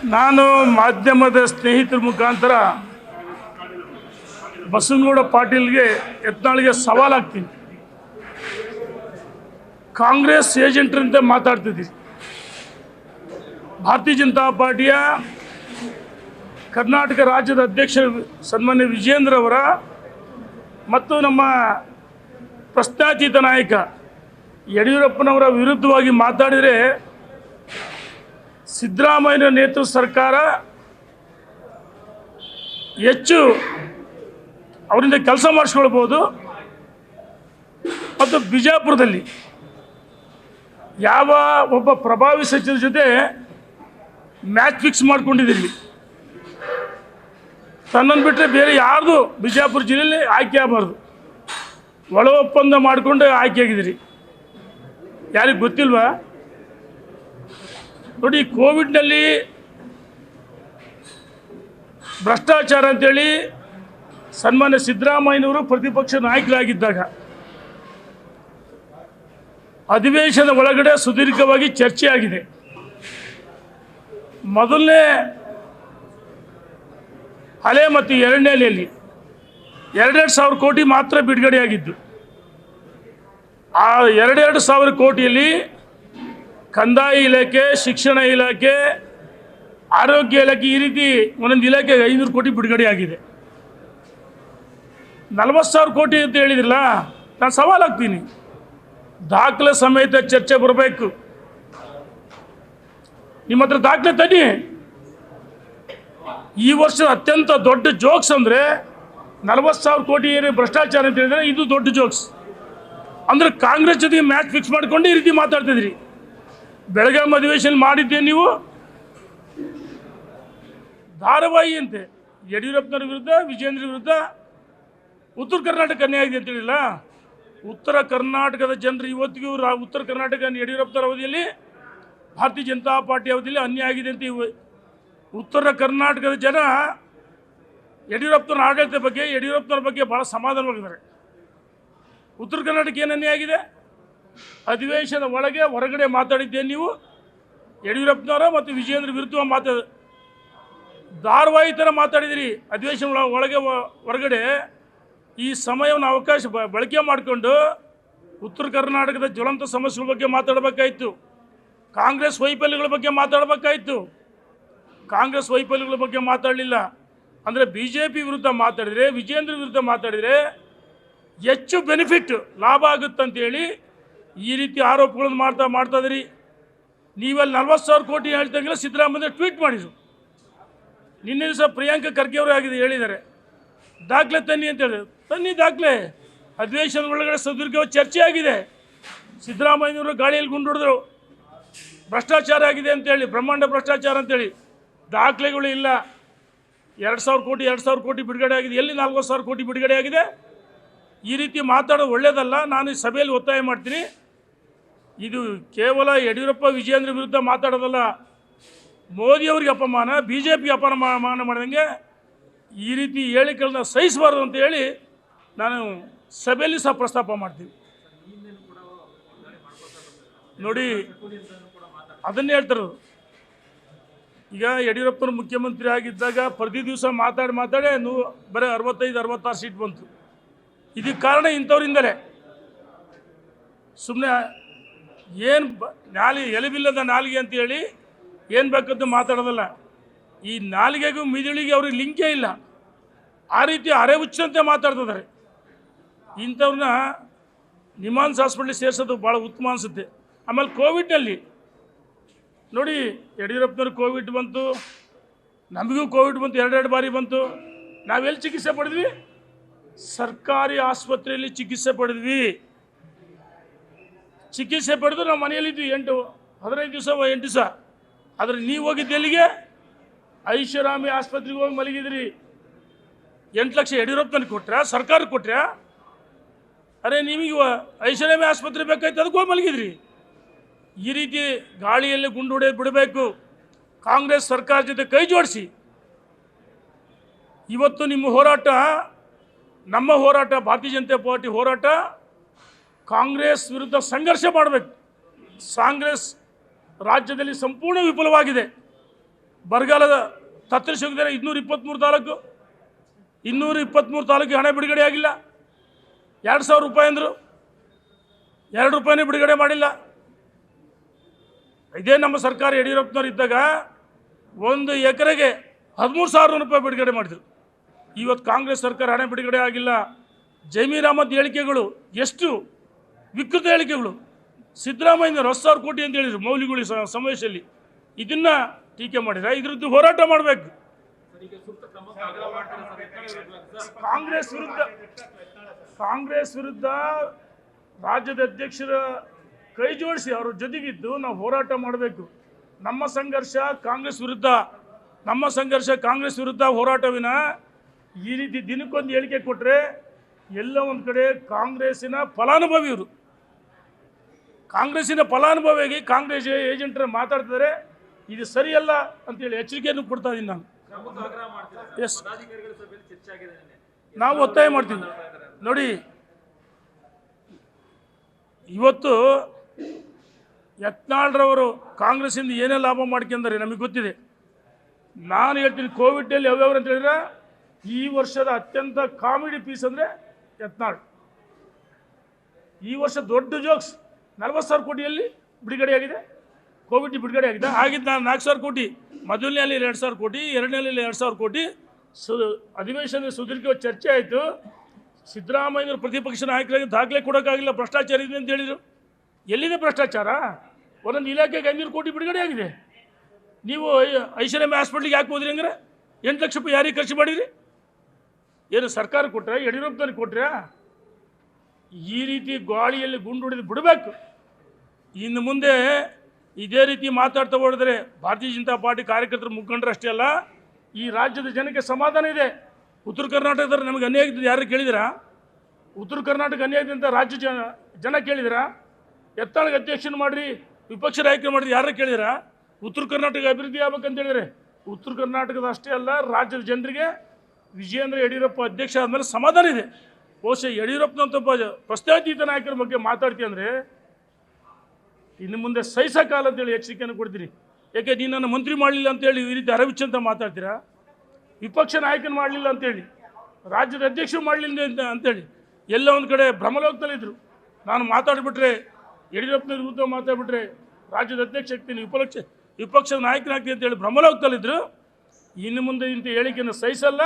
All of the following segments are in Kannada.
ನಾನು ಮಾಧ್ಯಮದ ಸ್ನೇಹಿತರ ಮುಖಾಂತರ ಬಸನಗೌಡ ಪಾಟೀಲ್ಗೆ ಯತ್ನಾಳ್ಗೆ ಸವಾಲಾಗ್ತೀನಿ. ಕಾಂಗ್ರೆಸ್ ಏಜೆಂಟ್ರಂತೆ ಮಾತಾಡ್ತಿದ್ದೀರಿ. ಭಾರತೀಯ ಜನತಾ ಪಾರ್ಟಿಯ ಕರ್ನಾಟಕ ರಾಜ್ಯದ ಅಧ್ಯಕ್ಷ ಸನ್ಮಾನ್ಯ ವಿಜೇಂದ್ರ ಅವರ ಮತ್ತು ನಮ್ಮ ಪ್ರಶ್ನಾತೀತ ನಾಯಕ ಯಡಿಯೂರಪ್ಪನವರ ವಿರುದ್ಧವಾಗಿ ಮಾತಾಡಿದರೆ ಸಿದ್ದರಾಮಯ್ಯ ನೇತೃತ್ವ ಸರ್ಕಾರ ಹೆಚ್ಚು ಅವರಿಂದ ಕೆಲಸ ಮಾಡಿಸ್ಕೊಳ್ಬೋದು. ಮತ್ತು ಬಿಜಾಪುರದಲ್ಲಿ ಯಾವ ಒಬ್ಬ ಪ್ರಭಾವಿ ಸಚಿವರ ಜೊತೆ ಮ್ಯಾಚ್ ಫಿಕ್ಸ್ ಮಾಡ್ಕೊಂಡಿದ್ದೀರಿ. ತನ್ನನ್ನು ಬಿಟ್ಟರೆ ಬೇರೆ ಯಾರ್ದು ಬಿಜಾಪುರ ಜಿಲ್ಲೆಯಲ್ಲಿ ಆಯ್ಕೆ ಆಗಬಾರ್ದು. ಒಳ ಒಪ್ಪಂದ ಮಾಡಿಕೊಂಡು ಆಯ್ಕೆ ಆಗಿದ್ದೀರಿ. ಯಾರಿಗೆ ಗೊತ್ತಿಲ್ವಾ? ನೋಡಿ, ಕೋವಿಡ್ನಲ್ಲಿ ಭ್ರಷ್ಟಾಚಾರ ಅಂತೇಳಿ ಸನ್ಮಾನ್ಯ ಸಿದ್ದರಾಮಯ್ಯನವರು ಪ್ರತಿಪಕ್ಷ ನಾಯಕರಾಗಿದ್ದಾಗ ಅಧಿವೇಶನದ ಒಳಗಡೆ ಸುದೀರ್ಘವಾಗಿ ಚರ್ಚೆ ಆಗಿದೆ. ಮೊದಲನೇ ಅಲೆ ಮತ್ತು ಎರಡನೇ ಅಲೆಯಲ್ಲಿ 2,000 ಕೋಟಿ ಮಾತ್ರ ಬಿಡುಗಡೆಯಾಗಿದ್ದು. ಆ 2,000 ಕೋಟಿಯಲ್ಲಿ ಕಂದಾಯ ಇಲಾಖೆ, ಶಿಕ್ಷಣ ಇಲಾಖೆ, ಆರೋಗ್ಯ ಇಲಾಖೆ, ಈ ರೀತಿ ಒಂದೊಂದು ಇಲಾಖೆಗೆ 500 ಕೋಟಿ ಬಿಡುಗಡೆಯಾಗಿದೆ. 40,000 ಕೋಟಿ ಅಂತ ಹೇಳಿದ್ರಲ್ಲ, ನಾನು ಸವಾಲಾಗ್ತೀನಿ. ದಾಖಲೆ ಸಮೇತ ಚರ್ಚೆ ಬರಬೇಕು. ನಿಮ್ಮ ಹತ್ರ ದಾಖಲೆ ತನ್ನಿ. ಈ ವರ್ಷದ ಅತ್ಯಂತ ದೊಡ್ಡ ಜೋಕ್ಸ್ ಅಂದರೆ 40,000 ಕೋಟಿ ಭ್ರಷ್ಟಾಚಾರ ಅಂತ ಹೇಳಿದ್ರೆ ಇದು ದೊಡ್ಡ ಜೋಕ್ಸ್. ಅಂದರೆ ಕಾಂಗ್ರೆಸ್ ಜೊತೆಗೆ ಮ್ಯಾಚ್ ಫಿಕ್ಸ್ ಮಾಡ್ಕೊಂಡು ಈ ರೀತಿ ಮಾತಾಡ್ತಿದ್ರಿ. ಬೆಳಗಾವಿ ಅಧಿವೇಶನ ಮಾಡಿದ್ದೆ ನೀವು ಧಾರಾವಾಹಿ ಅಂತೆ. ಯಡಿಯೂರಪ್ಪನವ್ರ ವಿರುದ್ಧ, ವಿಜೇಂದ್ರ ವಿರುದ್ಧ ಉತ್ತರ ಕರ್ನಾಟಕ ಅನ್ಯಾಯ ಇದೆ ಅಂತೇಳಿಲ್ಲ. ಉತ್ತರ ಕರ್ನಾಟಕದ ಜನರು ಇವತ್ತಿಗೂ ಉತ್ತರ ಕರ್ನಾಟಕ ಯಡಿಯೂರಪ್ಪನವರ ಅವಧಿಯಲ್ಲಿ, ಭಾರತೀಯ ಜನತಾ ಪಾರ್ಟಿ ಅವಧಿಯಲ್ಲಿ ಅನ್ಯಾಯ ಆಗಿದೆ ಅಂತ ಉತ್ತರ ಕರ್ನಾಟಕದ ಜನ ಯಡಿಯೂರಪ್ಪನವರ ಆಡಳಿತ ಬಗ್ಗೆ, ಯಡಿಯೂರಪ್ಪನವ್ರ ಬಗ್ಗೆ ಭಾಳ ಸಮಾಧಾನವಾಗಿದ್ದಾರೆ. ಉತ್ತರ ಕರ್ನಾಟಕ ಏನು ಅನ್ಯಾಯ ಆಗಿದೆ? ಅಧಿವೇಶನ ಒಳಗೆ ಹೊರಗಡೆ ಮಾತಾಡಿದ್ದೇನೆ ನೀವು. ಯಡಿಯೂರಪ್ಪನವರ ಮತ್ತು ವಿಜೇಂದ್ರ ವಿರುದ್ಧ ಧಾರಾವಾಹಿ ಥರ ಮಾತಾಡಿದಿರಿ. ಅಧಿವೇಶನ ಒಳಗೆ ಹೊರಗಡೆ ಈ ಸಮಯವನ್ನು ಅವಕಾಶ ಬಳಕೆ ಮಾಡಿಕೊಂಡು ಉತ್ತರ ಕರ್ನಾಟಕದ ಜ್ವಲಂತ ಸಮಸ್ಯೆಗಳ ಬಗ್ಗೆ ಮಾತಾಡಬೇಕಾಯಿತು. ಕಾಂಗ್ರೆಸ್ ವೈಫಲ್ಯಗಳ ಬಗ್ಗೆ ಮಾತಾಡಬೇಕಾಯಿತು. ಕಾಂಗ್ರೆಸ್ ವೈಫಲ್ಯಗಳ ಬಗ್ಗೆ ಮಾತಾಡಲಿಲ್ಲ. ಅಂದರೆ BJP ವಿರುದ್ಧ ಮಾತಾಡಿದರೆ, ವಿಜೇಂದ್ರ ವಿರುದ್ಧ ಮಾತಾಡಿದರೆ ಹೆಚ್ಚು ಬೆನಿಫಿಟ್, ಲಾಭ ಆಗುತ್ತಂತೇಳಿ ಈ ರೀತಿ ಆರೋಪಗಳನ್ನು ಮಾಡ್ತಾ ಇದ್ದೀರಿ. ನೀವಲ್ಲಿ 40,000 ಕೋಟಿ ಹೇಳ್ತಂಗಿಲ್ಲ. ಸಿದ್ದರಾಮಯ್ಯ ಟ್ವೀಟ್ ಮಾಡಿದರು. ನಿನ್ನೆ ದಿವಸ ಪ್ರಿಯಾಂಕಾ ಖರ್ಗೆ ಅವರು ಹೇಳಿದ್ದಾರೆ, ದಾಖಲೆ ತನ್ನಿ ಅಂತ ಹೇಳಿದ್ರು. ತನ್ನಿ ದಾಖಲೆ. ಅಧಿವೇಶನದ ಒಳಗಡೆ ಸುದೀರ್ಘವಾಗಿ ಚರ್ಚೆ ಆಗಿದೆ. ಸಿದ್ದರಾಮಯ್ಯನವರು ಗಾಳಿಯಲ್ಲಿ ಗುಂಡಿಡಿದ್ರು. ಭ್ರಷ್ಟಾಚಾರ ಆಗಿದೆ ಅಂತೇಳಿ, ಬ್ರಹ್ಮಾಂಡ ಭ್ರಷ್ಟಾಚಾರ ಅಂತೇಳಿ. ದಾಖಲೆಗಳು ಇಲ್ಲ. 2,000 ಕೋಟಿ ಬಿಡುಗಡೆ ಆಗಿದೆ. ಎಲ್ಲಿ 40,000 ಕೋಟಿ ಬಿಡುಗಡೆ ಆಗಿದೆ? ಈ ರೀತಿ ಮಾತಾಡೋದು ಒಳ್ಳೆಯದಲ್ಲ. ನಾನು ಈ ಸಭೆಯಲ್ಲಿ ಒತ್ತಾಯ ಮಾಡ್ತೀನಿ. ಇದು ಕೇವಲ ಯಡಿಯೂರಪ್ಪ, ವಿಜೇಂದ್ರ ವಿರುದ್ಧ ಮಾತಾಡೋದಲ್ಲ. ಮೋದಿಯವರಿಗೆ ಅಪಮಾನ, BJP ಅಪಮಾನ ಮಾಡಿದಂಗೆ ಈ ರೀತಿ ಹೇಳಿಕೆಗಳನ್ನ ಸಹಿಸಬಾರ್ದು ಅಂತ ಹೇಳಿ ನಾನು ಸಭೆಯಲ್ಲಿ ಸಹ ಪ್ರಸ್ತಾಪ ಮಾಡ್ತೀನಿ. ನೋಡಿ, ಅದನ್ನೇ ಹೇಳ್ತಾರೆ. ಈಗ ಯಡಿಯೂರಪ್ಪನ ಮುಖ್ಯಮಂತ್ರಿ ಆಗಿದ್ದಾಗ ಪ್ರತಿ ದಿವಸ ಮಾತಾಡಿ ಬರೀ 65-66 ಸೀಟ್ ಬಂತು. ಇದಕ್ಕೆ ಕಾರಣ ಇಂಥವ್ರಿಂದಲೇ. ಸುಮ್ಮನೆ ಏನು ಎಲೆಬಿಲ್ಲದ ನಾಲಿಗೆ ಅಂತೇಳಿ ಏನು ಬೇಕಂತ ಮಾತಾಡೋದಲ್ಲ. ಈ ನಾಲಿಗೆಗೂ ಮಿದುಳಿಗೆ ಅವ್ರಿಗೆ ಲಿಂಕೇ ಇಲ್ಲ. ಆ ರೀತಿ ಅರೆ ಹುಚ್ಚಂತೆ ಮಾತಾಡ್ತಿದ್ದಾರೆ. ಇಂಥವ್ರನ್ನ ನಿಮಾನ್ಸ್ ಹಾಸ್ಪಿಟ್ಲಿಗೆ ಸೇರಿಸೋದು ಭಾಳ ಉತ್ತಮ ಅನಿಸುತ್ತೆ. ಆಮೇಲೆ ಕೋವಿಡ್ನಲ್ಲಿ ನೋಡಿ, ಯಡಿಯೂರಪ್ಪನವ್ರಿಗೆ ಕೋವಿಡ್ ಬಂತು, ನಮಗೂ ಕೋವಿಡ್ ಬಂತು, 2 ಬಾರಿ ಬಂತು. ನಾವೆಲ್ಲಿ ಚಿಕಿತ್ಸೆ ಪಡೆದ್ವಿ? ಸರ್ಕಾರಿ ಆಸ್ಪತ್ರೆಯಲ್ಲಿ ಚಿಕಿತ್ಸೆ ಪಡೆದ್ವಿ. ಚಿಕಿತ್ಸೆ ಪಡೆದು ನಾವು ಮನೆಯಲ್ಲಿದ್ವಿ 15 ದಿವಸ 8 ದಿವಸ. ಆದರೆ ನೀವು ಹೋಗಿದ್ದು ಎಲ್ಲಿಗೆ? ಐಷಾರಾಮಿ ಆಸ್ಪತ್ರೆಗೆ ಹೋಗಿ ಮಲಗಿದ್ರಿ. 8 ಲಕ್ಷ ಯಡಿಯೂರಪ್ಪನಿಗೆ ಕೊಟ್ರಾ? ಸರ್ಕಾರಕ್ಕೆ ಕೊಟ್ರಾ? ಅರೆ, ನಿಮಗೆ ಐಷಾರಾಮಿ ಆಸ್ಪತ್ರೆ ಬೇಕಾಯ್ತು, ಅದಕ್ಕೆ ಹೋಗಿ ಮಲಗಿದ್ರಿ. ಈ ರೀತಿ ಗಾಳಿಯಲ್ಲಿ ಗುಂಡು ಹೊಡೆಯೋದು ಬಿಡಬೇಕು. ಕಾಂಗ್ರೆಸ್ ಸರ್ಕಾರ ಜೊತೆ ಕೈ ಜೋಡಿಸಿ. ಇವತ್ತು ನಿಮ್ಮ ಹೋರಾಟ, ನಮ್ಮ ಹೋರಾಟ, ಭಾರತೀಯ ಜನತಾ ಪಾರ್ಟಿ ಹೋರಾಟ ಕಾಂಗ್ರೆಸ್ ವಿರುದ್ಧ ಸಂಘರ್ಷ ಮಾಡಬೇಕು. ಕಾಂಗ್ರೆಸ್ ರಾಜ್ಯದಲ್ಲಿ ಸಂಪೂರ್ಣ ವಿಫಲವಾಗಿದೆ. ಬರಗಾಲದ ತತ್ತರಿಸಿ ಹೋಗಿದ್ದಾರೆ 223 ತಾಲೂಕು 223 ತಾಲೂಕಿಗೆ ಹಣ ಬಿಡುಗಡೆ ಆಗಿಲ್ಲ. 2,000 ರೂಪಾಯಿ ಅಂದರು, 2 ರೂಪಾಯಿನೇ ಬಿಡುಗಡೆ ಮಾಡಿಲ್ಲ. ಇದೇ ನಮ್ಮ ಸರ್ಕಾರ ಯಡಿಯೂರಪ್ಪನವ್ರು ಇದ್ದಾಗ 1 ಎಕರೆಗೆ 13,000 ರೂಪಾಯಿ ಬಿಡುಗಡೆ ಮಾಡಿದರು. ಇವತ್ತು ಕಾಂಗ್ರೆಸ್ ಸರ್ಕಾರ ಹಣ ಬಿಡುಗಡೆ ಆಗಿಲ್ಲ. ಜಮೀರ್ ಅಹಮದ್ ಹೇಳಿಕೆಗಳು ಎಷ್ಟು ವಿಕೃತ ಹೇಳಿಕೆಗಳು. ಸಿದ್ದರಾಮಯ್ಯ 10,000 ಕೋಟಿ ಅಂತ ಹೇಳಿದರು ಮೌಲ್ಯಗಳು ಸಮಾವೇಶದಲ್ಲಿ. ಇದನ್ನು ಟೀಕೆ ಮಾಡಿದರೆ ಇದ್ರದ್ದು ಹೋರಾಟ ಮಾಡಬೇಕು. ಕಾಂಗ್ರೆಸ್ ವಿರುದ್ಧ ರಾಜ್ಯದ ಅಧ್ಯಕ್ಷರ ಕೈ ಜೋಡಿಸಿ ಅವರ ಜೊತೆಗಿದ್ದು ನಾವು ಹೋರಾಟ ಮಾಡಬೇಕು. ನಮ್ಮ ಸಂಘರ್ಷ ಕಾಂಗ್ರೆಸ್ ವಿರುದ್ಧ ಹೋರಾಟವಿನ ಈ ರೀತಿ ದಿನಕ್ಕೊಂದು ಹೇಳಿಕೆ ಕೊಟ್ಟರೆ ಎಲ್ಲ ಒಂದು ಕಡೆ ಕಾಂಗ್ರೆಸ್ಸಿನ ಫಲಾನುಭವಿಯಾಗಿ ಕಾಂಗ್ರೆಸ್ ಏಜೆಂಟರ ಮಾತಾಡ್ತಿದ್ದಾರೆ. ಇದು ಸರಿಯಲ್ಲ ಅಂತೇಳಿ ಎಚ್ಚರಿಕೆಯನ್ನು ಕೊಡ್ತಾ ಇದ್ದೀನಿ ನಾನು. ಎಸ್, ನಾವು ಒತ್ತಾಯ ಮಾಡ್ತೀವಿ. ನೋಡಿ, ಇವತ್ತು ಯತ್ನಾಳ್ರವರು ಕಾಂಗ್ರೆಸ್ಸಿಂದ ಏನೇ ಲಾಭ ಮಾಡ್ಕೊಂಡ್ರೆ ನಮಗೆ ಗೊತ್ತಿದೆ. ನಾನು ಹೇಳ್ತೀನಿ, ಕೋವಿಡ್ನಲ್ಲಿ ಯಾವ್ಯಾವ್ರು ಅಂತ ಹೇಳಿದ್ರೆ ಈ ವರ್ಷದ ಅತ್ಯಂತ ಕಾಮಿಡಿ ಪೀಸ್ ಅಂದರೆ ಯತ್ನಾಳ್. ಈ ವರ್ಷ ದೊಡ್ಡ ಜೋಕ್ಸ್ 40,000 ಕೋಟಿಯಲ್ಲಿ ಬಿಡುಗಡೆಯಾಗಿದೆ. ಕೋವಿಡ್ ಬಿಡುಗಡೆ ಆಗಿದೆ. ಆಗಿದ್ದು ನಾನು 4,000 ಕೋಟಿ, ಮೊದಲನೆಯಲ್ಲಿ 2,000 ಕೋಟಿ, ಎರಡನೇಲಿ 2,000 ಕೋಟಿ. ಅಧಿವೇಶನದ ಸುದೀರ್ಘ ಚರ್ಚೆ ಆಯಿತು. ಸಿದ್ದರಾಮಯ್ಯನವರು ಪ್ರತಿಪಕ್ಷ ನಾಯಕರಾಗಿ ದಾಖಲೆ ಕೊಡೋಕ್ಕಾಗಿಲ್ಲ, ಭ್ರಷ್ಟಾಚಾರ ಇದೆ ಅಂತ ಹೇಳಿದರು. ಎಲ್ಲಿದೆ ಭ್ರಷ್ಟಾಚಾರ? ಒಂದೊಂದು ಇಲಾಖೆಗೆ 500 ಕೋಟಿ ಬಿಡುಗಡೆ ಆಗಿದೆ. ನೀವು ಐಶ್ವರ್ಯ ಹಾಸ್ಪಿಟ್ಲಿಗೆ ಯಾಕೆ ಹೋದ್ರಿ ಹಂಗಾರೆ? 8 ಲಕ್ಷ ರೂಪಾಯಿ ಯಾರಿಗೆ ಖರ್ಚು ಮಾಡಿರಿ? ಏನು ಸರ್ಕಾರ ಕೊಟ್ಟರೆ, ಯಡಿಯೂರಪ್ಪನವ್ರಿಗೆ ಕೊಟ್ಟರೆ? ಈ ರೀತಿ ಗಾಳಿಯಲ್ಲಿ ಗುಂಡು ಹೊಡೆದು ಬಿಡಬೇಕು. ಇನ್ನು ಮುಂದೆ ಇದೇ ರೀತಿ ಮಾತಾಡ್ತಾ ಹೋದರೆ ಭಾರತೀಯ ಜನತಾ ಪಾರ್ಟಿ ಕಾರ್ಯಕರ್ತರು, ಮುಖಂಡರು ಅಷ್ಟೇ ಅಲ್ಲ, ಈ ರಾಜ್ಯದ ಜನಕ್ಕೆ ಸಮಾಧಾನ ಇದೆ. ಉತ್ತರ ಕರ್ನಾಟಕದಲ್ಲಿ ನಮಗೆ ಅನ್ಯಾಯ ಆಗ್ತದೆ ಯಾರು ಕೇಳಿದಿರಾ? ಉತ್ತರ ಕರ್ನಾಟಕ ಅನ್ಯಾಯ ಅಂತ ರಾಜ್ಯ ಜನ ಕೇಳಿದಿರಾ? ಎತ್ತಾಳಿಗೆ ಅಧ್ಯಕ್ಷನ ಮಾಡಿರಿ, ವಿಪಕ್ಷ ನಾಯಕರು ಮಾಡಿರಿ, ಯಾರು ಕೇಳಿದಿರಾ? ಉತ್ತರ ಕರ್ನಾಟಕ ಅಭಿವೃದ್ಧಿ ಆಗ್ಬೇಕಂತ ಹೇಳಿದರೆ ಉತ್ತರ ಕರ್ನಾಟಕದ ಅಷ್ಟೇ ಅಲ್ಲ, ರಾಜ್ಯದ ಜನರಿಗೆ ವಿಜಯೇಂದ್ರ ಯಡಿಯೂರಪ್ಪ ಅಧ್ಯಕ್ಷ ಆದಮೇಲೆ ಸಮಾಧಾನ ಇದೆ. ಬಹುಶಃ ಯಡಿಯೂರಪ್ಪನಂತ ಪ್ರಶ್ನಾತೀತ ನಾಯಕರ ಬಗ್ಗೆ ಮಾತಾಡ್ತೀವಿ ಅಂದರೆ ಇನ್ನು ಮುಂದೆ ಸಹಿಸಕಾಲ ಅಂತೇಳಿ ಎಚ್ಚರಿಕೆಯನ್ನು ಕೊಡ್ತೀನಿ. ಯಾಕೆ ನೀನು ನನ್ನ ಮಂತ್ರಿ ಮಾಡಲಿಲ್ಲ ಅಂತೇಳಿ ಈ ರೀತಿ ಅರವಿಚ್ಚಂತ ಮಾತಾಡ್ತೀರಾ? ವಿಪಕ್ಷ ನಾಯಕನ ಮಾಡಲಿಲ್ಲ ಅಂತೇಳಿ, ರಾಜ್ಯದ ಅಧ್ಯಕ್ಷರು ಮಾಡಲಿಲ್ಲ ಅಂತೇಳಿ ಎಲ್ಲ ಒಂದು ಕಡೆ ಭ್ರಮಲೋಕದಲ್ಲಿದ್ದರು. ನಾನು ಮಾತಾಡಿಬಿಟ್ರೆ, ಯಡಿಯೂರಪ್ಪನ ವಿರುದ್ಧ ಮಾತಾಡ್ಬಿಟ್ರೆ ರಾಜ್ಯದ ಅಧ್ಯಕ್ಷ ಆಗ್ತೀನಿ, ವಿಪಕ್ಷ ನಾಯಕನಾಗ್ತೀನಿ ಅಂತೇಳಿ ಭ್ರಮಲೋಕದಲ್ಲಿದ್ದರು. ಇನ್ನು ಮುಂದೆ ಇಂಥ ಹೇಳಿಕೆಯನ್ನು ಸಹಿಸಲ್ಲ.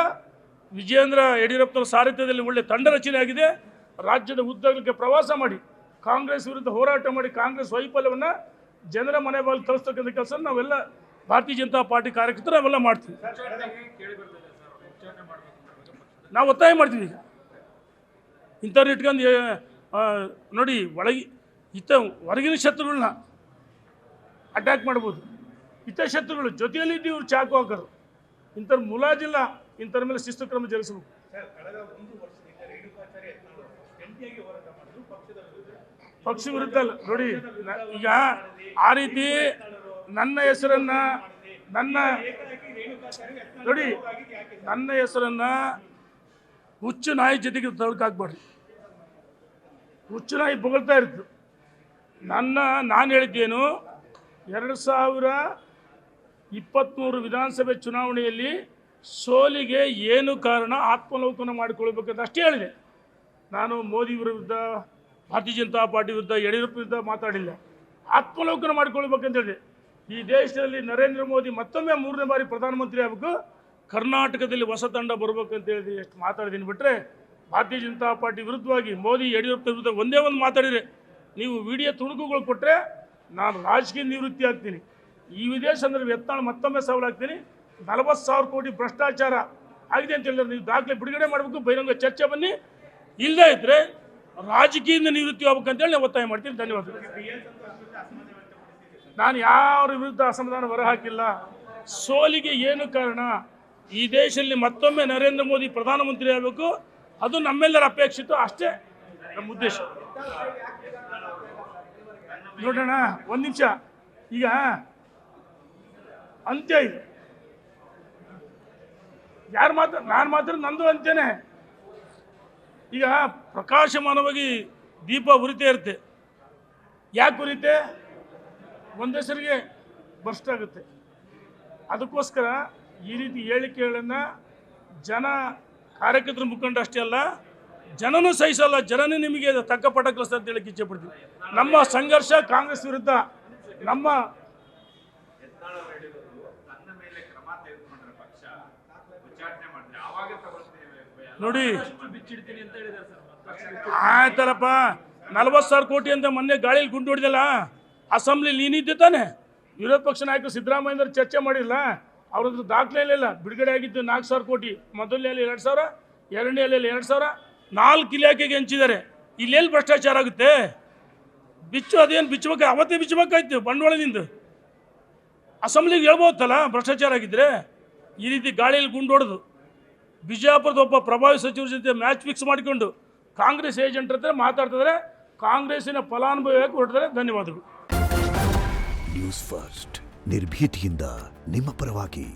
ವಿಜಯೇಂದ್ರ ಯಡಿಯೂರಪ್ಪನ ಸಾರಥ್ಯದಲ್ಲಿ ಒಳ್ಳೆ ತಂಡ ರಚನೆ ಆಗಿದೆ. ರಾಜ್ಯದ ಉದ್ದಗಲಕ್ಕೆ ಪ್ರವಾಸ ಮಾಡಿ ಕಾಂಗ್ರೆಸ್ ವಿರುದ್ಧ ಹೋರಾಟ ಮಾಡಿ ಕಾಂಗ್ರೆಸ್ ವೈಫಲ್ಯವನ್ನು ಜನರ ಮನೆ ಬಾಗಿಲು ತರಿಸ್ತಕ್ಕಂಥ ಕೆಲಸ ನಾವೆಲ್ಲ ಭಾರತೀಯ ಜನತಾ ಪಾರ್ಟಿ ಕಾರ್ಯಕರ್ತರು ನಾವೆಲ್ಲ ಮಾಡ್ತೀವಿ. ನಾವು ಒತ್ತಾಯ ಮಾಡ್ತೀವಿ. ಇಂಥವ್ರು ಇಟ್ಕೊಂಡು ನೋಡಿ, ಹೊರಗಿನ ಶತ್ರುಗಳನ್ನ ಅಟ್ಯಾಕ್ ಮಾಡ್ಬೋದು, ಹಿತಶತ್ರುಗಳು ಜೊತೆಯಲ್ಲಿದ್ದು ಇವ್ರು ಚಾಕು ಹಾಕೋರು. ಇಂಥವ್ರು ಮುಲಾಜಿಲ್ಲ, ಇಂಥವ್ರ ಮೇಲೆ ಶಿಸ್ತು ಕ್ರಮ ಜರುಗಿಸಬೇಕು. ಪಕ್ಷ ವಿರುದ್ಧ ನೋಡಿ, ಈಗ ಆ ರೀತಿ ನನ್ನ ಹೆಸರನ್ನ ಹುಚ್ಚು ನಾಯಿ ಜೊತೆಗೆ ತಳ್ಕಾಕ್ಬಾರ್ದು. ಹುಚ್ಚು ನಾಯಿ ಬೊಗಳ್ತಾ ಇರ್ತು. ನಾನು ಹೇಳಿದ್ದೇನು, 2023 ವಿಧಾನಸಭೆ ಚುನಾವಣೆಯಲ್ಲಿ ಸೋಲಿಗೆ ಏನು ಕಾರಣ, ಆತ್ಮಲೋಕನ ಮಾಡಿಕೊಳ್ಬೇಕಂತ ಅಷ್ಟೇ ಹೇಳಿದೆ. ನಾನು ಮೋದಿ ವಿರುದ್ಧ, ಭಾರತೀಯ ಜನತಾ ಪಾರ್ಟಿ ವಿರುದ್ಧ, ಯಡಿಯೂರಪ್ಪ ವಿರುದ್ಧ ಮಾತಾಡಿಲ್ಲ. ಆತ್ಮಲೋಕನ ಮಾಡಿಕೊಳ್ಬೇಕಂತ ಹೇಳಿದೆ. ಈ ದೇಶದಲ್ಲಿ ನರೇಂದ್ರ ಮೋದಿ ಮತ್ತೊಮ್ಮೆ 3ನೇ ಬಾರಿ ಪ್ರಧಾನಮಂತ್ರಿ ಆಗಬೇಕು, ಕರ್ನಾಟಕದಲ್ಲಿ ಹೊಸ ತಂಡ ಬರಬೇಕಂತ ಹೇಳಿದೆ. ಎಷ್ಟು ಮಾತಾಡಿದ್ದೀನಿ ಬಿಟ್ಟರೆ ಭಾರತೀಯ ಜನತಾ ಪಾರ್ಟಿ ವಿರುದ್ಧವಾಗಿ ಮೋದಿ ಯಡಿಯೂರಪ್ಪ ವಿರುದ್ಧ ಒಂದೇ ಒಂದು ಮಾತಾಡಿದರೆ ನೀವು ವಿಡಿಯೋ ತುಣುಕುಗಳು ಕೊಟ್ಟರೆ ನಾನು ರಾಜಕೀಯ ನಿವೃತ್ತಿ ಆಗ್ತೀನಿ. ಈ ವಿದೇಶ ಸಂದರ್ಭ ಯತ್ನಾಳ್ ಮತ್ತೊಮ್ಮೆ ಸವಾಲಾಗ್ತೀನಿ. 40,000 ಕೋಟಿ ಭ್ರಷ್ಟಾಚಾರ ಆಗಿದೆ ಅಂತ ಹೇಳಿದ್ರೆ ನೀವು ದಾಖಲೆ ಬಿಡುಗಡೆ ಮಾಡಬೇಕು, ಬಹಿರಂಗ ಚರ್ಚೆ ಬನ್ನಿ. ಇಲ್ಲದೇ ಇದ್ದರೆ ರಾಜಕೀಯದಿಂದ ನಿವೃತ್ತಿ ಆಗ್ಬೇಕಂತೇಳಿ ನಾನು ಒತ್ತಾಯ ಮಾಡ್ತೀನಿ. ಧನ್ಯವಾದಗಳು. ನಾನು ಯಾರ ವಿರುದ್ಧ ಅಸಮಾಧಾನ ಹೊರಹಾಕಿಲ್ಲ. ಸೋಲಿಗೆ ಏನು ಕಾರಣ, ಈ ದೇಶದಲ್ಲಿ ಮತ್ತೊಮ್ಮೆ ನರೇಂದ್ರ ಮೋದಿ ಪ್ರಧಾನಮಂತ್ರಿ ಆಗಬೇಕು, ಅದು ನಮ್ಮೆಲ್ಲರ ಅಪೇಕ್ಷಿತ, ಅಷ್ಟೇ ನಮ್ಮ ಉದ್ದೇಶ. ನೋಡೋಣ, ಒಂದು ನಿಮಿಷ. ಈಗ ಅಂತ್ಯ ಇದೆ. ಯಾರು ನಾನು ಮಾತ್ರ ನಂದು ಅಂತೇನೆ. ಈಗ ಪ್ರಕಾಶಮಾನವಾಗಿ ದೀಪ ಉರಿತೇ ಇರುತ್ತೆ. ಯಾಕೆ ಉರಿತೆ? ಒಂದೆಸರಿಗೆ ಬರ್ಸ್ಟ್ ಆಗುತ್ತೆ. ಅದಕ್ಕೋಸ್ಕರ ಈ ರೀತಿ ಹೇಳಿಕೆಗಳನ್ನು ಜನ ಕಾರ್ಯಕರ್ತರ ಮುಖಂಡ ಅಷ್ಟೇ ಅಲ್ಲ, ಜನನೂ ಸಹಿಸಲ್ಲ. ಜನನೇ ನಿಮಗೆ ತಕ್ಕ ಪಾಠ ಕಲಿಸ್ತಾರೆ ಅಂತ ಹೇಳಕ್ಕೆ ಇಚ್ಛೆಪಡ್ತೀವಿ. ನಮ್ಮ ಸಂಘರ್ಷ ಕಾಂಗ್ರೆಸ್ ವಿರುದ್ಧ. ನಮ್ಮ ನೋಡಿ ಆಯ್ತಲ್ಲಪ್ಪ, 40,000 ಕೋಟಿ ಅಂತ ಮೊನ್ನೆ ಗಾಳಿಯಲ್ಲಿ ಗುಂಡು ಹೊಡೆದಲ್ಲ, ಅಸೆಂಬ್ಲಿ ನೀನಿದ್ದೆ ತಾನೆ. ವಿರೋಧ ಪಕ್ಷ ನಾಯಕರು ಸಿದ್ದರಾಮಯ್ಯ ಚರ್ಚೆ ಮಾಡಿಲ್ಲ, ಅವ್ರದ್ದು ದಾಖಲೆ ಇಲ್ಲ. ಬಿಡುಗಡೆ ಆಗಿದ್ದು 4,000 ಕೋಟಿ, ಮೊದಲನೆಯಲ್ಲಿ 2,000, ಎರಡನೆಯಲ್ಲಿ 2,000, 4 ಇಲಾಖೆಗೆ ಹಂಚಿದ್ದಾರೆ. ಇಲ್ಲೆಲ್ಲಿ ಭ್ರಷ್ಟಾಚಾರ ಆಗುತ್ತೆ? ಅದೇನು ಬಿಚ್ಚಬೇಕು? ಅವತ್ತೇ ಬಿಚ್ಚಬೇಕಾಯ್ತು ಬಂಡವಾಳದಿಂದ. ಅಸೆಂಬ್ಲಿಗೆ ಹೇಳ್ಬೋದಲ್ಲ ಭ್ರಷ್ಟಾಚಾರ ಆಗಿದ್ದರೆ. ಈ ರೀತಿ ಗಾಳಿಯಲ್ಲಿ ಗುಂಡು ಹೊಡೆದು ಬಿಜಾಪುರದ ಒಬ್ಬ ಪ್ರಭಾವಿ ಸಚಿವರ ಜೊತೆ ಮ್ಯಾಚ್ ಫಿಕ್ಸ್ ಮಾಡಿಕೊಂಡು ಕಾಂಗ್ರೆಸ್ ಏಜೆಂಟ್ ಹತ್ರ ಮಾತಾಡ್ತಿದ್ದಾರೆ. ಕಾಂಗ್ರೆಸ್ಸಿನ ಫಲಾನುಭವಿಯಾಗಿ ಹೊರಟಿದ್ದಾರೆ. ಧನ್ಯವಾದಗಳು. ನ್ಯೂಸ್ ಫಸ್ಟ್ ನಿರ್ಭೀತಿಯಿಂದ ನಿಮ್ಮ ಪರವಾಗಿ.